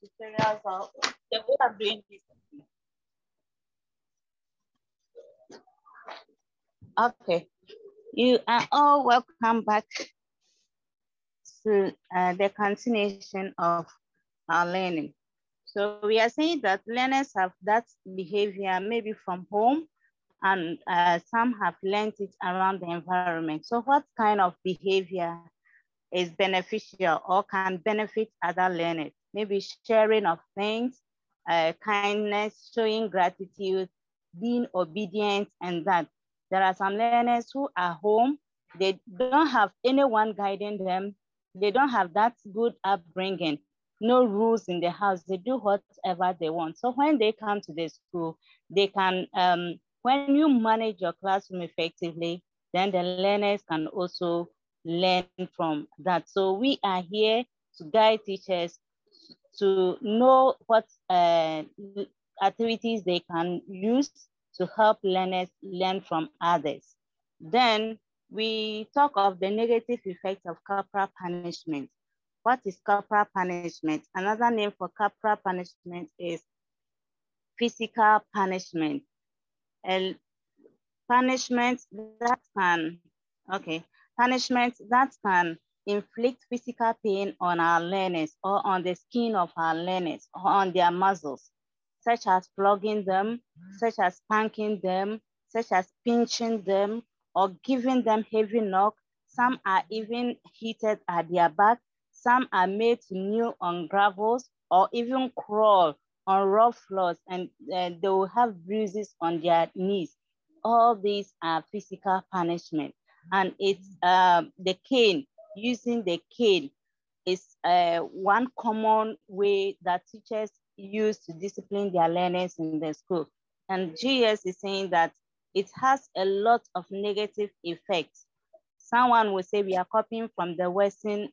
tutorials are the way I'm doing this. Okay, you are all welcome back to the continuation of our learning. So we are saying that learners have that behavior maybe from home, and some have learned it around the environment. So what kind of behavior is beneficial or can benefit other learners? Maybe sharing of things, kindness, showing gratitude, being obedient, and that. There are some learners who are home, they don't have anyone guiding them, they don't have that good upbringing, no rules in the house, they do whatever they want. So when they come to the school, they can, when you manage your classroom effectively, then the learners can also learn from that. So we are here to guide teachers to know what activities they can use to help learners learn from others. Then we talk of the negative effects of corporal punishment. What is corporal punishment? Another name for corporal punishment is physical punishment. And punishment that can, punishment that can inflict physical pain on our learners or on the skin of our learners or on their muscles, such as flogging them, such as spanking them, such as pinching them, or giving them heavy knock. Some are even heated at their back. Some are made to kneel on gravels or even crawl on rough floors, and they will have bruises on their knees. All these are physical punishment. And it's the cane, using the cane is one common way that teachers use to discipline their learners in the school. And GS is saying that it has a lot of negative effects. Someone will say we are copying from the Western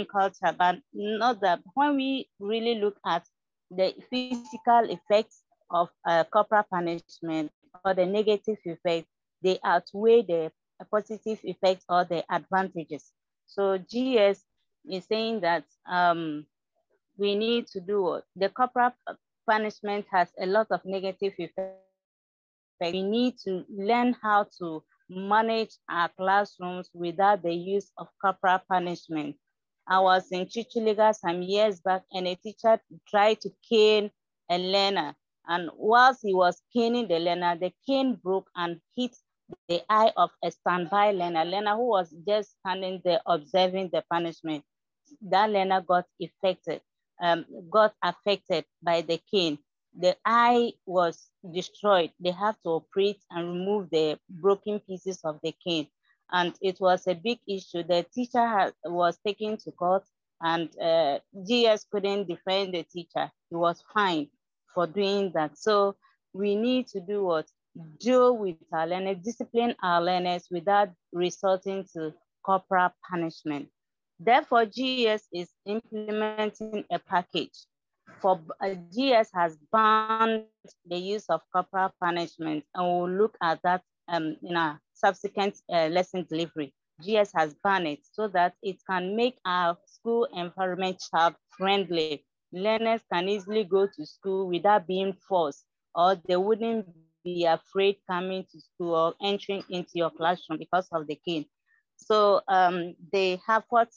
culture, but not that. When we really look at the physical effects of corporal punishment or the negative effects, they outweigh the positive effects or the advantages. So GS is saying that we need to do the corporal punishment has a lot of negative effects. We need to learn how to manage our classrooms without the use of corporal punishment. I was in Chichiliga some years back, and a teacher tried to cane a learner. And whilst he was caning the learner, the cane broke and hit the eye of a standby learner who was just standing there observing the punishment. That learner got affected by the cane. The eye was destroyed. They have to operate and remove the broken pieces of the cane. And it was a big issue. The teacher was taken to court, and GS couldn't defend the teacher. He was fined for doing that. So we need to do what? Deal with our learners, discipline our learners without resorting to corporal punishment. Therefore, GS is implementing a package. For GS has banned the use of corporal punishment, and we'll look at that in our subsequent lesson delivery. GS has banned it so that it can make our school environment child-friendly. Learners can easily go to school without being forced, or they wouldn't be afraid coming to school or entering into your classroom because of the cane. So they have planned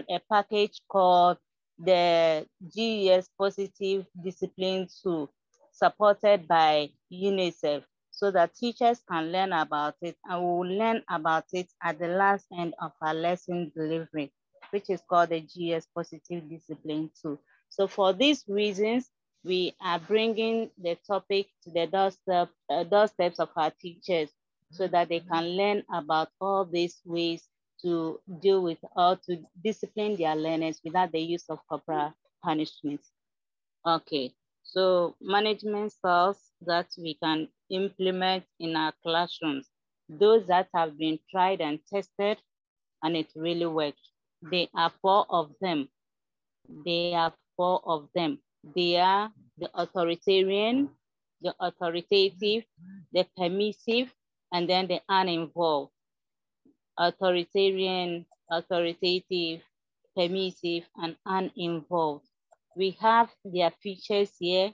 a package called the GES Positive Discipline Tool, supported by UNICEF, so that teachers can learn about it, and we will learn about it at the last end of our lesson delivery, which is called the GES Positive Discipline Tool. So for these reasons, we are bringing the topic to the doorsteps of our teachers, so that they can learn about all these ways to deal with or to discipline their learners without the use of corporal punishment. Okay, so management styles that we can implement in our classrooms, those that have been tried and tested and it really works. There are 4 of them. They are 4 of them. They are the authoritarian, the authoritative, the permissive, and then the uninvolved. Authoritarian, authoritative, permissive, and uninvolved. We have their features here.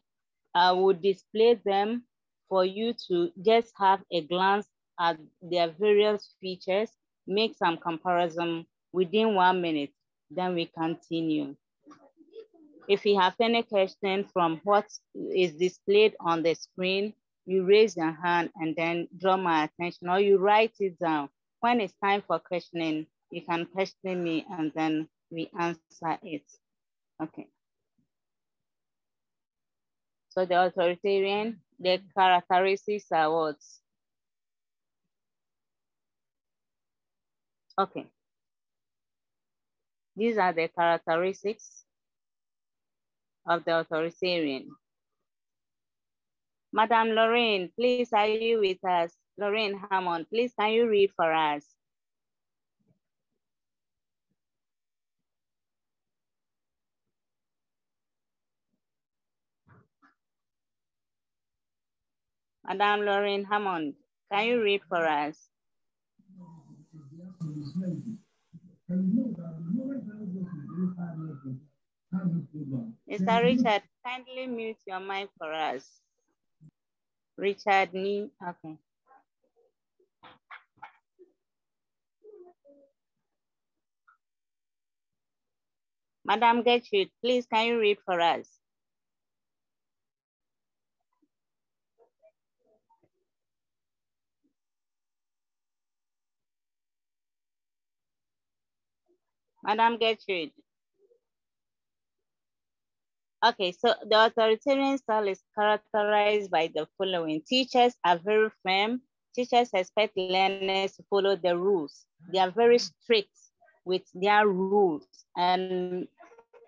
I will display them for you to just have a glance at their various features, make some comparison within 1 minute, then we continue. If you have any question from what is displayed on the screen, you raise your hand and then draw my attention, or you write it down. When it's time for questioning, you can question me and then we answer it. Okay. So the authoritarian, the characteristics are what? Okay. These are the characteristics of the authoritarian. Madam Lorraine, please, are you with us? Lorraine Hammond, please, can you read for us? Madam Lorraine Hammond, can you read for us? Mr. Richard, kindly mute your mic for us. Richard, okay. Madam Gertrude, please, can you read for us? Madam Gertrude. Okay, so the authoritarian style is characterized by the following. Teachers are very firm. Teachers expect learners to follow the rules. They are very strict with their rules, and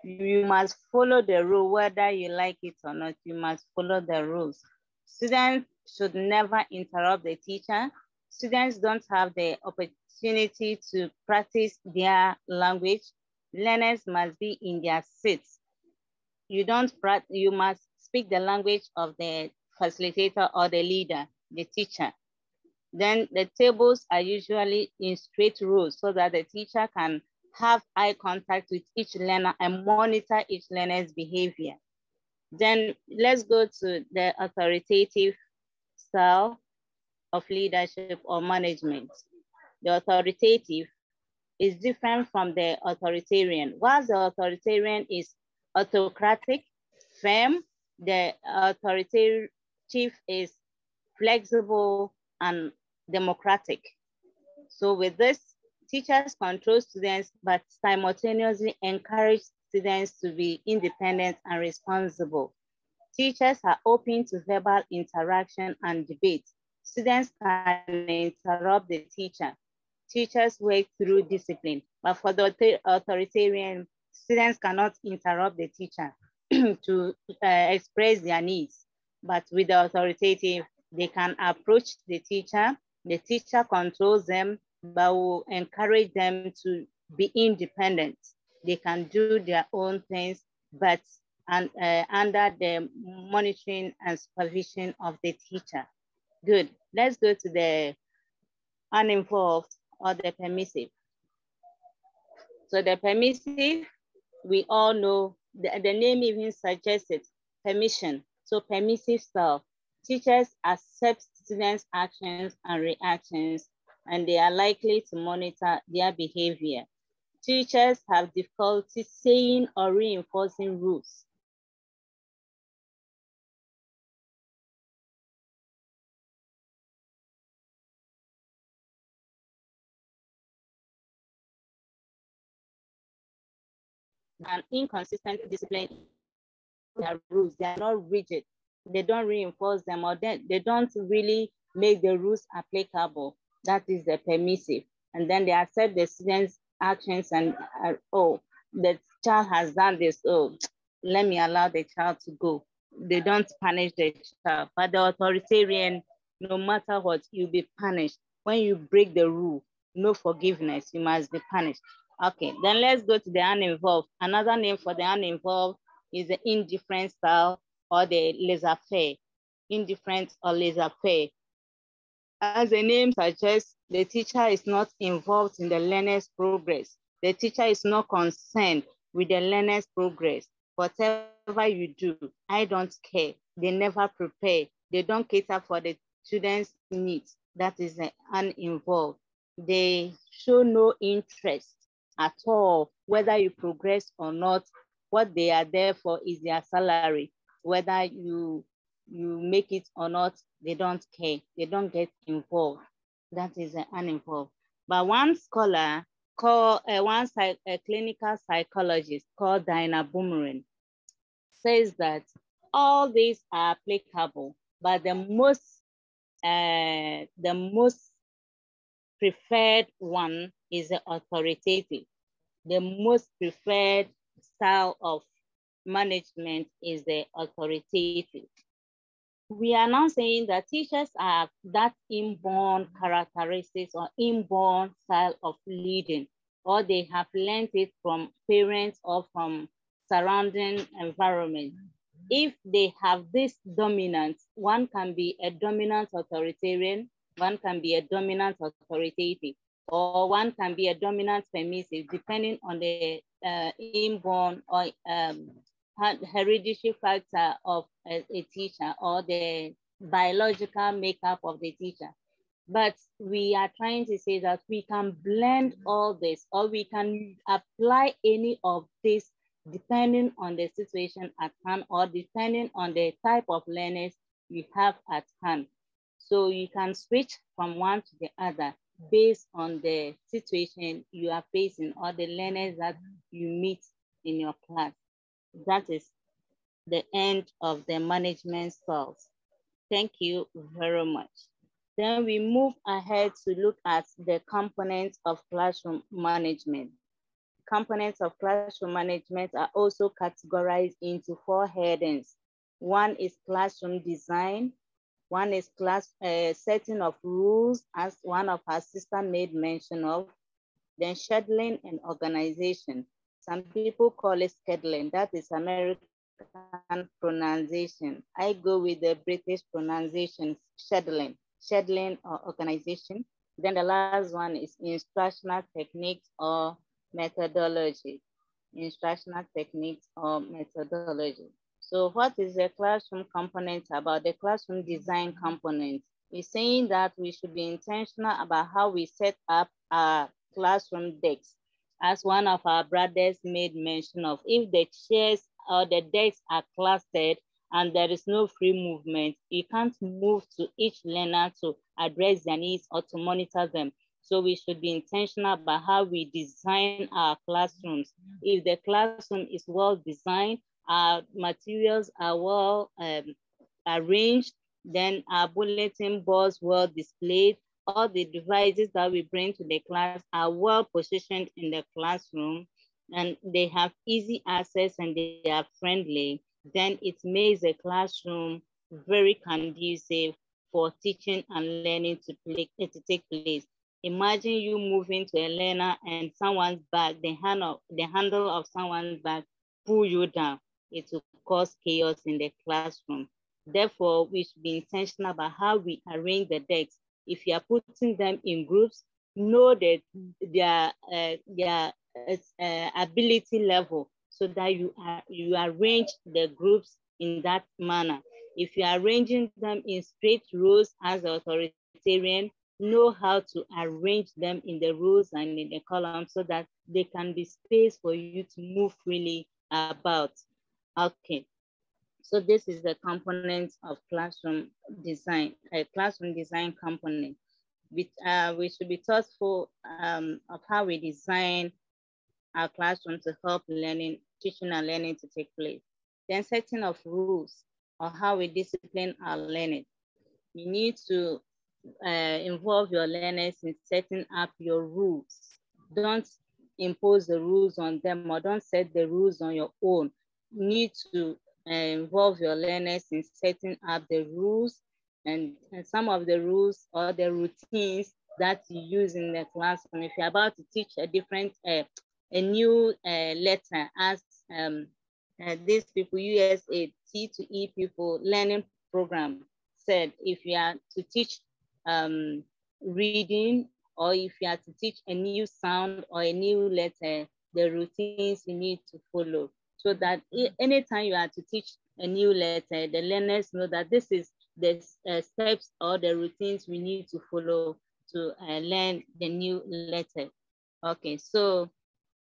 you must follow the rule whether you like it or not. You must follow the rules. Students should never interrupt the teacher. Students don't have the opportunity to practice their language. Learners must be in their seats. You must speak the language of the facilitator or the leader, the teacher. Then the tables are usually in straight rows so that the teacher can have eye contact with each learner and monitor each learner's behavior. Then let's go to the authoritative style of leadership or management. The authoritative is different from the authoritarian. Whilst the authoritarian is autocratic, firm, the authoritative is flexible and democratic. So with this, teachers control students, but simultaneously encourage students to be independent and responsible. Teachers are open to verbal interaction and debate. Students can interrupt the teacher. Teachers work through discipline, but for the authoritarian, students cannot interrupt the teacher to express their needs. But with the authoritative, they can approach the teacher controls them, but will encourage them to be independent. They can do their own things, but under the monitoring and supervision of the teacher. Good, let's go to the uninvolved or the permissive. So the permissive, we all know, the name even suggests it, permission. So permissive style. Teachers accept students' actions and reactions, and they are likely to monitor their behavior. Teachers have difficulty saying or reinforcing rules. And inconsistent discipline, their rules, they are not rigid. They don't reinforce them, or they don't really make the rules applicable. That is the permissive. And then they accept the students' actions and, oh, the child has done this, oh, let me allow the child to go. They don't punish the child. But the authoritarian, no matter what, you'll be punished. When you break the rule, no forgiveness, you must be punished. Okay, then let's go to the uninvolved. Another name for the uninvolved is the indifferent style or the laissez-faire. Indifferent or laissez-faire. As the name suggests, the teacher is not involved in the learner's progress. The teacher is not concerned with the learner's progress. Whatever you do, I don't care. They never prepare. They don't cater for the students' needs. That is uninvolved. They show no interest at all, whether you progress or not. What they are there for is their salary. Whether you make it or not, they don't care. They don't get involved. That is uninvolved. But one scholar called, a clinical psychologist called Diana Boomerang says that all these are applicable, but the most preferred one is the authoritative. The most preferred style of management is the authoritative. We are now saying that teachers have that inborn characteristics or inborn style of leading, or they have learned it from parents or from surrounding environment. If they have this dominance, one can be a dominant authoritarian, one can be a dominant authoritative, or one can be a dominant permissive, depending on the inborn or hereditary factor of a teacher or the biological makeup of the teacher. But we are trying to say that we can blend all this, or we can apply any of this depending on the situation at hand or depending on the type of learners you have at hand. So you can switch from one to the other based on the situation you are facing or the learners that you meet in your class. That is the end of the management styles. Thank you very much. Then we move ahead to look at the components of classroom management. Components of classroom management are also categorized into 4 headings. One is classroom design. One is setting of rules, as one of our sister made mention of. Then scheduling and organization. Some people call it scheduling. That is American pronunciation. I go with the British pronunciation, scheduling or organization. Then the last one is instructional techniques or methodology. Instructional techniques or methodology. So what is the classroom component about? The classroom design component is saying that we should be intentional about how we set up our classroom desks. As one of our brothers made mention of, if the chairs or the desks are clustered and there is no free movement, you can't move to each learner to address their needs or to monitor them. So we should be intentional about how we design our classrooms. If the classroom is well designed, our materials are well arranged, then our bulletin boards well displayed, all the devices that we bring to the class are well positioned in the classroom, and they have easy access and they are friendly, then it makes the classroom very conducive for teaching and learning to take place. Imagine you moving to a learner and someone's bag, the handle of someone's bag pull you down. It will cause chaos in the classroom. Therefore, we should be intentional about how we arrange the desks. If you are putting them in groups, know that their ability level, so that you arrange the groups in that manner. If you are arranging them in straight rows as authoritarian, know how to arrange them in the rows and in the columns so that there can be space for you to move freely about. Okay, so this is the components of classroom design, a classroom design component. We should be thoughtful of how we design our classroom to help teaching and learning to take place. Then setting of rules or how we discipline our learning. You need to involve your learners in setting up your rules. Don't impose the rules on them or don't set the rules on your own. You need to involve your learners in setting up the rules and some of the rules or the routines that you use in the classroom. If you're about to teach a different, a new letter, as these people, USA T2E people learning program said, if you are to teach reading or if you are to teach a new sound or a new letter, the routines you need to follow. So that anytime you are to teach a new letter, the learners know that this is the steps or the routines we need to follow to learn the new letter. Okay, so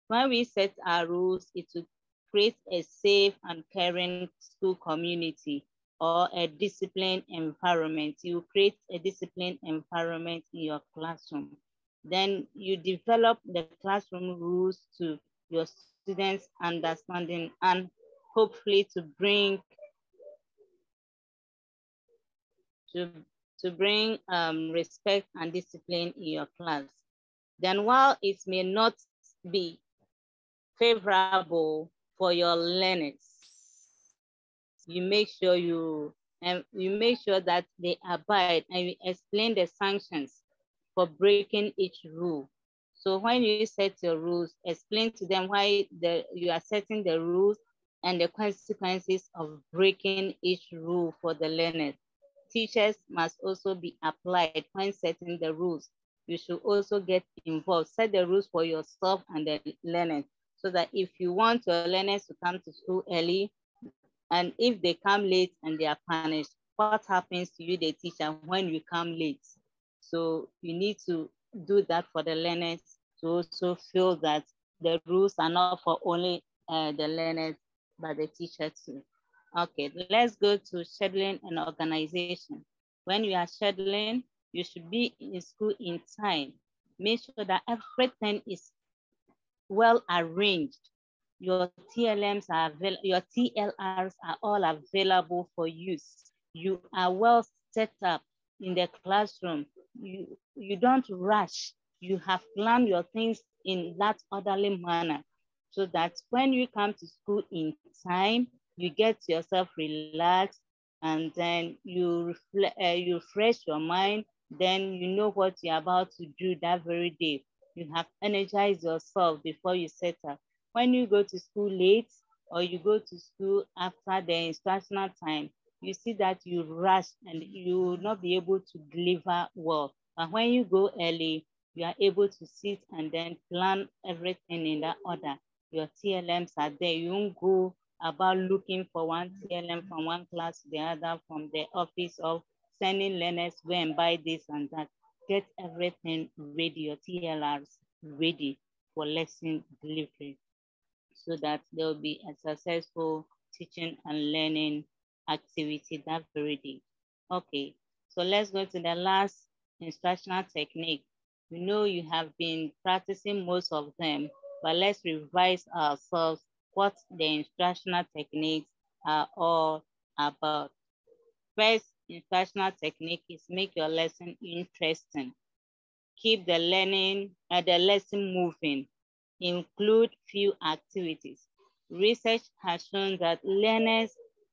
when we set our rules, it will create a safe and caring school community or a disciplined environment. You create a disciplined environment in your classroom. Then you develop the classroom rules to your students' understanding and hopefully to bring respect and discipline in your class. Then while it may not be favorable for your learners, you make sure that they abide, and you explain the sanctions for breaking each rule. So when you set your rules, explain to them why you are setting the rules and the consequences of breaking each rule for the learners. Teachers must also be applied when setting the rules. You should also get involved. Set the rules for yourself and the learners, so that if you want your learners to come to school early, and if they come late and they are punished, what happens to you, the teacher, when you come late? So you need to do that for the learners to also feel that the rules are not for only the learners, but the teacher too. Okay, let's go to scheduling and organization. When you are scheduling, you should be in school in time. Make sure that everything is well arranged. Your your TLRs are all available for use. You are well set up in the classroom. You don't rush. You have planned your things in that orderly manner, so that when you come to school in time, you get yourself relaxed, and then you refresh your mind. Then you know what you're about to do that very day. You have energized yourself before you set up. When you go to school late, or you go to school after the instructional time, you see that you rush and you will not be able to deliver well. But when you go early, you are able to sit and then plan everything in that order. Your TLMs are there. You won't go about looking for one TLM from one class to the other, from the office of sending learners go and buy this and that. Get everything ready, your TLRs ready for lesson delivery, so that there will be a successful teaching and learning activity that very day. Okay, so let's go to the last instructional technique. We know you have been practicing most of them, but let's revise ourselves what the instructional techniques are all about. First instructional technique is make your lesson interesting. Keep the lesson moving. Include few activities. Research has shown that learners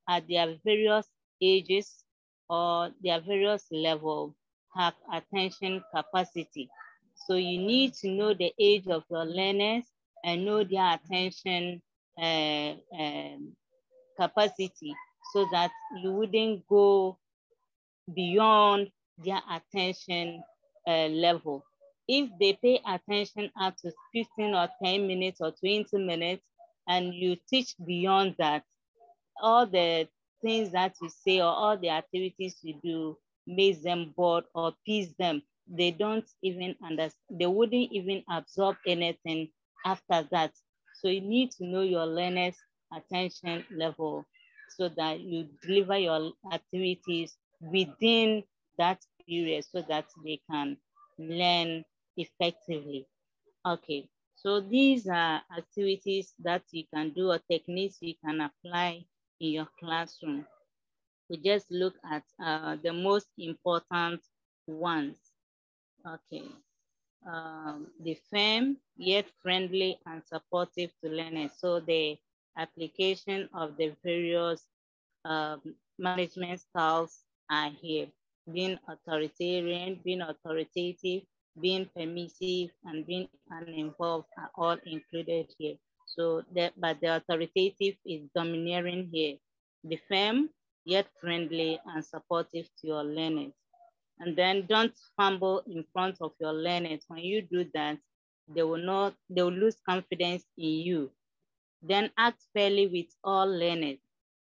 at their various ages or their various levels have attention capacity. So you need to know the age of your learners and know their attention capacity, so that you wouldn't go beyond their attention level. If they pay attention up to 15 or 10 minutes or 20 minutes, and you teach beyond that, all the things that you say or all the activities you do makes them bored or piss them. They don't even understand, they wouldn't even absorb anything after that. So you need to know your learners' attention level, so that you deliver your activities within that period, so that they can learn effectively. Okay, so these are activities that you can do or techniques you can apply in your classroom. We just look at the most important ones. Okay, the firm yet friendly and supportive to learners. So the application of the various um, management styles are here. Being authoritarian, being authoritative, being permissive, and being uninvolved are all included here. So, but the authoritative is domineering here. The firm, yet friendly and supportive to your learners. And then don't fumble in front of your learners. When you do that, they will lose confidence in you. Then act fairly with all learners.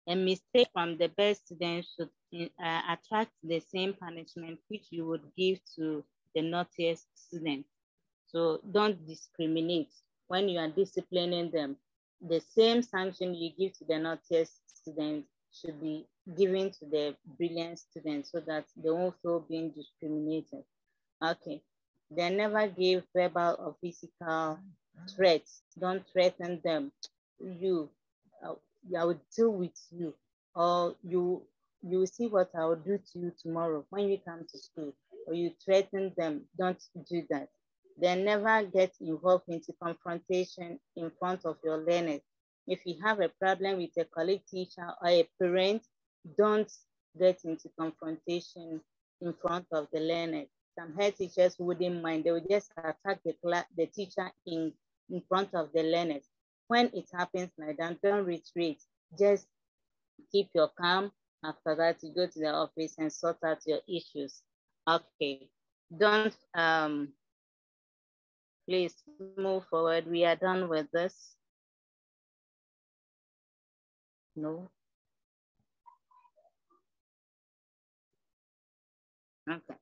A mistake from the best students should attract the same punishment which you would give to the naughtiest student. So don't discriminate. When you are disciplining them, the same sanction you give to the naughtiest students should be given to the brilliant students so that they won't feel being discriminated. Okay. They never give verbal or physical threats. Don't threaten them. I will deal with you, or you will see what I will do to you tomorrow when you come to school, or you threaten them. Don't do that. They never get involved into confrontation in front of your learners. If you have a problem with a colleague teacher or a parent, don't get into confrontation in front of the learners. Some head teachers wouldn't mind. They would just attack the teacher in front of the learners. When it happens like that, don't retreat. Just keep your calm. After that, you go to the office and sort out your issues. Okay. Don't, please move forward. We are done with this. No. Okay.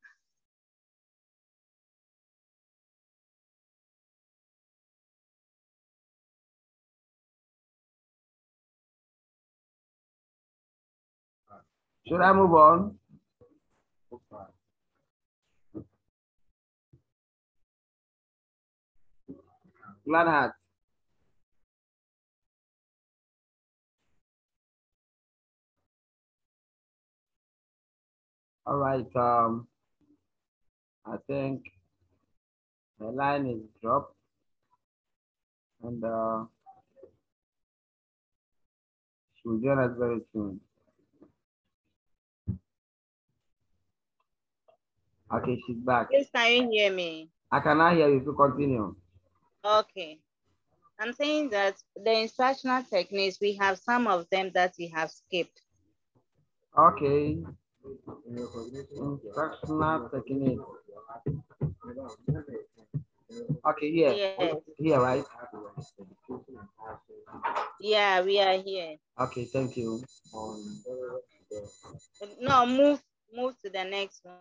Should I move on? Glad hat. All right. I think the line is dropped, and she will join us very soon. Okay, she's back. Please, can you hear me? I cannot hear you to continue. Okay. I'm saying that the instructional techniques, we have some of them that we have skipped. Okay. Instructional technique. Okay, here. Yes. Here, right? Yeah, we are here. Okay, thank you. No, move to the next one.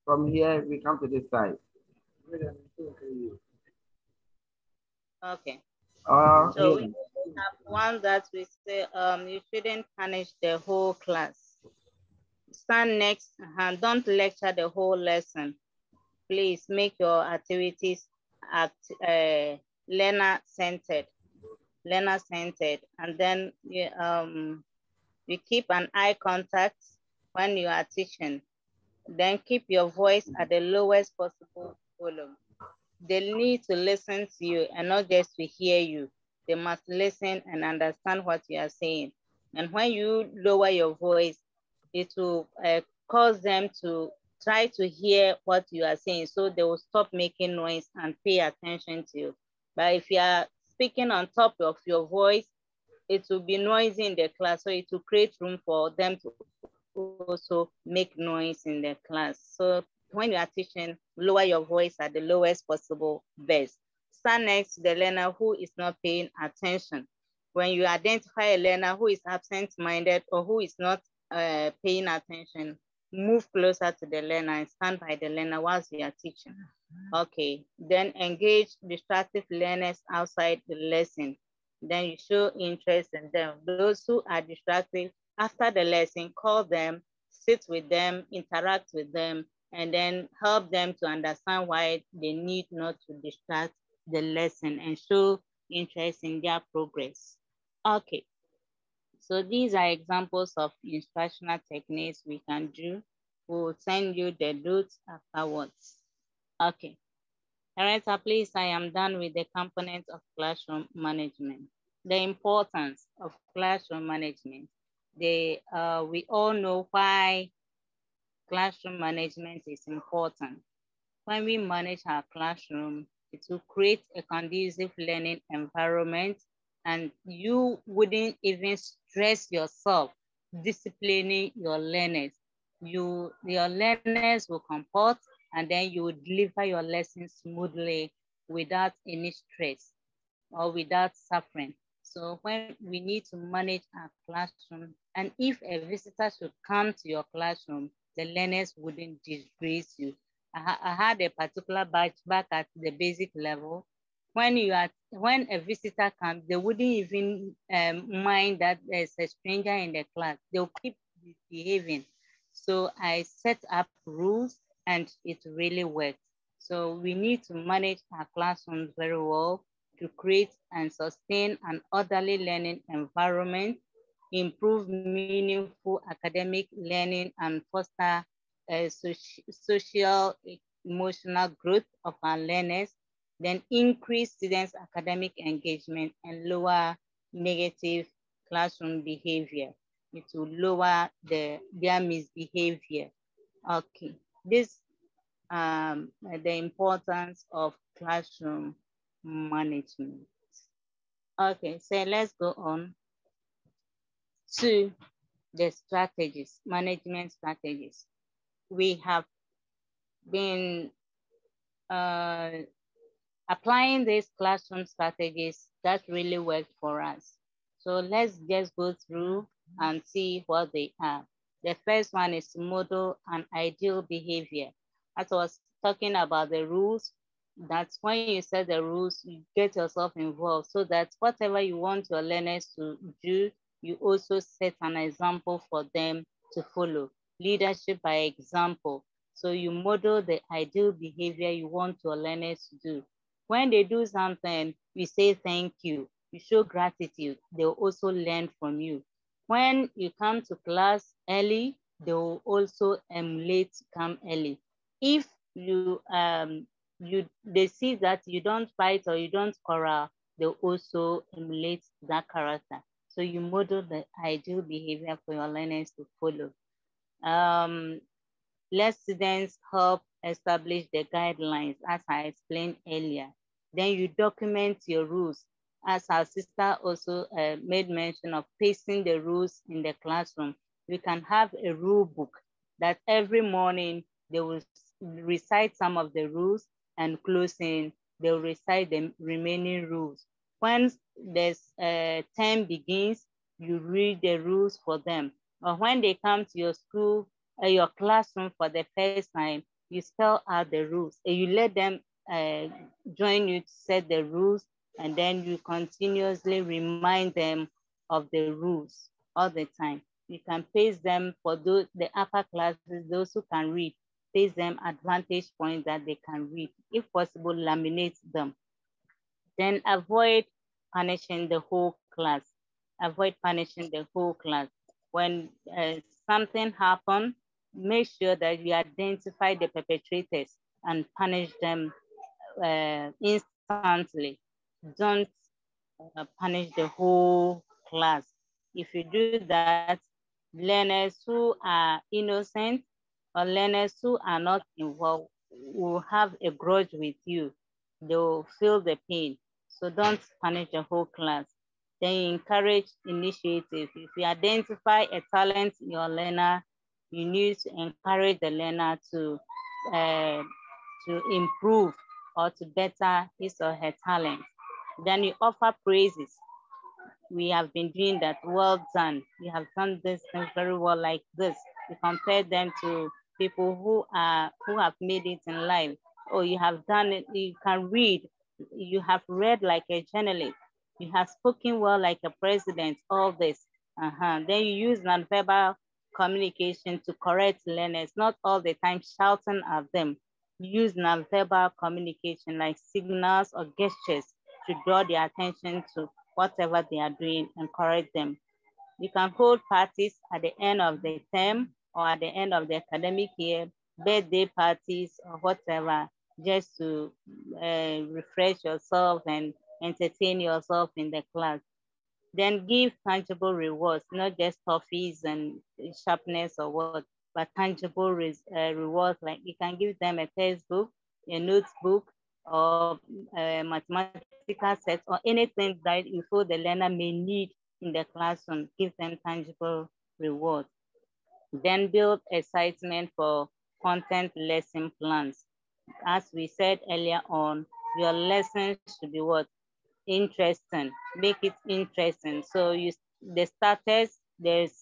From here, we come to this side. Okay. So So we have one that we say you shouldn't punish the whole class. Stand next and don't lecture the whole lesson. Please make your activities learner-centered, and then you keep an eye contact when you are teaching. Then keep your voice at the lowest possible volume. They need to listen to you and not just to hear you. They must listen and understand what you are saying. And when you lower your voice, it will cause them to try to hear what you are saying. So they will stop making noise and pay attention to you. But if you are speaking on top of your voice, it will be noisy in the class. So it will create room for them to also make noise in the class. So when you are teaching, lower your voice at the lowest possible best. Stand next to the learner who is not paying attention. When you identify a learner who is absent-minded or who is not paying attention, move closer to the learner and stand by the learner whilst you are teaching. Okay, then engage distracted learners outside the lesson. Then you show interest in them. Those who are distracted, after the lesson, call them, sit with them, interact with them, and then help them to understand why they need not to distract the lesson and show interest in their progress. Okay, so these are examples of instructional techniques we can do. We'll send you the notes afterwards. Okay, Areta, please, I am done with the components of classroom management. The importance of classroom management. We all know why classroom management is important. When we manage our classroom, it will create a conducive learning environment and you wouldn't even stress yourself disciplining your learners. Your learners will comport, and then you will deliver your lessons smoothly without any stress or without suffering. So when we need to manage our classroom, and if a visitor should come to your classroom, the learners wouldn't disgrace you. I had a particular batch back at the basic level. When a visitor comes, they wouldn't even mind that there's a stranger in the class. They'll keep behaving. So I set up rules and it really worked. So we need to manage our classrooms very well to create and sustain an orderly learning environment, improve meaningful academic learning, and foster social emotional growth of our learners, then increase students' academic engagement and lower negative classroom behavior. It will lower their misbehavior. Okay, this the importance of classroom management. Okay, so let's go on to the strategies, management strategies. We have been applying these classroom strategies that really worked for us. So let's just go through and see what they are. The first one is to model an ideal behavior. As I was talking about the rules, that's when you set the rules, you get yourself involved so that whatever you want your learners to do, you also set an example for them to follow. Leadership by example. So you model the ideal behavior you want your learners to do. When they do something, you say thank you. You show gratitude. They'll also learn from you. When you come to class early, they will also emulate come early. If they see that you don't fight or you don't quarrel, they'll also emulate that character. So you model the ideal behavior for your learners to follow. Let students help establish the guidelines as I explained earlier. Then you document your rules. As our sister also made mention of pasting the rules in the classroom. We can have a rule book that every morning they will recite some of the rules, and closing, they'll recite the remaining rules. Once this term begins, you read the rules for them. Or when they come to your school, your classroom for the first time, you spell out the rules. And you let them join you to set the rules, and then you continuously remind them of the rules all the time. You can paste them for those, the upper classes, those who can read, paste them advantage points that they can read. If possible, laminate them. Then avoid punishing the whole class. Avoid punishing the whole class. When something happens, make sure that you identify the perpetrators and punish them instantly. Don't punish the whole class. If you do that, learners who are innocent or learners who are not involved will have a grudge with you. They will feel the pain. So don't punish the whole class. Then you encourage initiative. If you identify a talent in your learner, you need to encourage the learner to improve or to better his or her talent. Then you offer praises. We have been doing that. Well done. You have done this thing very well like this. You compare them to people who have made it in life. Oh, you have done it. You can read. You have read like a journalist. You have spoken well like a president. All this. Then you use nonverbal communication to correct learners. Not all the time shouting at them. Use nonverbal communication like signals or gestures to draw their attention to whatever they are doing, encourage them. You can hold parties at the end of the term or at the end of the academic year, birthday parties or whatever, just to refresh yourself and entertain yourself in the class. Then give tangible rewards, not just toffees and sharpness or what, but tangible rewards. Like you can give them a textbook, a notebook, or a mathematics practical set or anything that you feel the learner may need in the classroom. Give them tangible rewards. Then build excitement for content lesson plans. As we said earlier on, your lessons should be what? Interesting. Make it interesting. So the starters, there's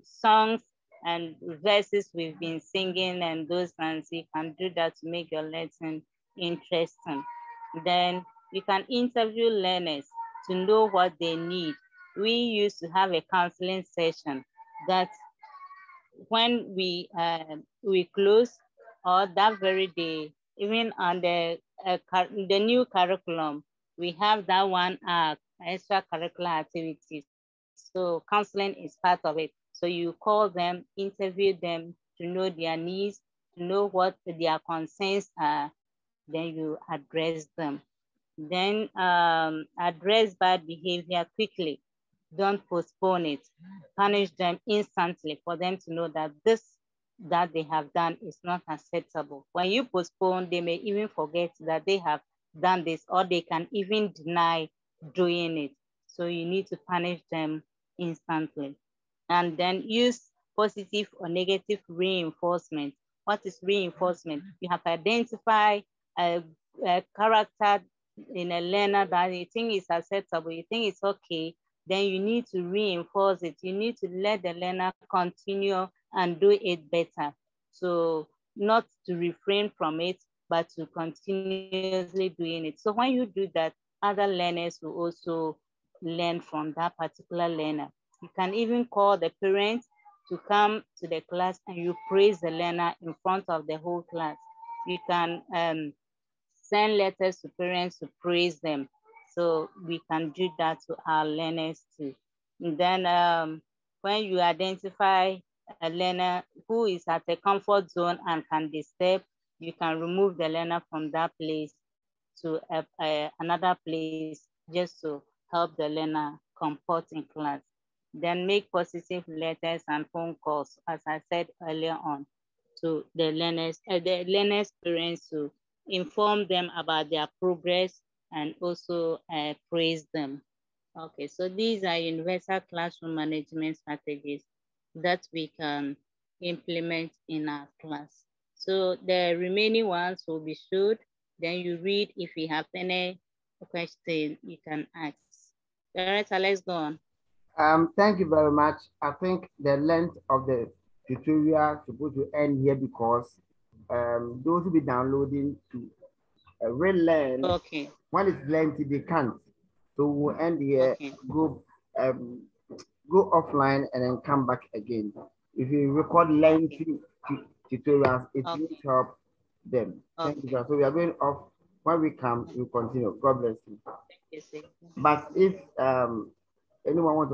songs and verses we've been singing and those ones. You can do that to make your lesson interesting. Then you can interview learners to know what they need. We used to have a counseling session that when we close or that very day, even on the new curriculum, we have that 1 hour extracurricular activities. So counseling is part of it. So you call them, interview them to know their needs, to know what their concerns are, then you address them. Then address bad behavior quickly. Don't postpone it. Punish them instantly for them to know that this that they have done is not acceptable. When you postpone, they may even forget that they have done this, or they can even deny doing it. So you need to punish them instantly. And then use positive or negative reinforcement. What is reinforcement? You have identified a character in a learner that you think is acceptable, you think it's okay, then you need to reinforce it. You need to let the learner continue and do it better. So not to refrain from it, but to continuously doing it. So when you do that, other learners will also learn from that particular learner. You can even call the parents to come to the class and you praise the learner in front of the whole class. You can send letters to parents to praise them. So we can do that to our learners too. And then when you identify a learner who is at a comfort zone and can disturb, you can remove the learner from that place to another place just to help the learner comport in class. Then make positive letters and phone calls, as I said earlier on, to the learners' parents to inform them about their progress and also praise them. Okay, so these are universal classroom management strategies that we can implement in our class. So the remaining ones will be showed, then you read. If you have any question, you can ask. Director, let's go on. Thank you very much. I think the length of the tutorial is supposed to end here because those will be downloading to relearn. Okay. When it's lengthy, they can't. So we'll end here, okay. go offline and then come back again. If you record lengthy tutorials, it will help them. Thank you, sir. So we are going off. When we come, we'll continue. God bless you. Thank you, sir. But if anyone wants to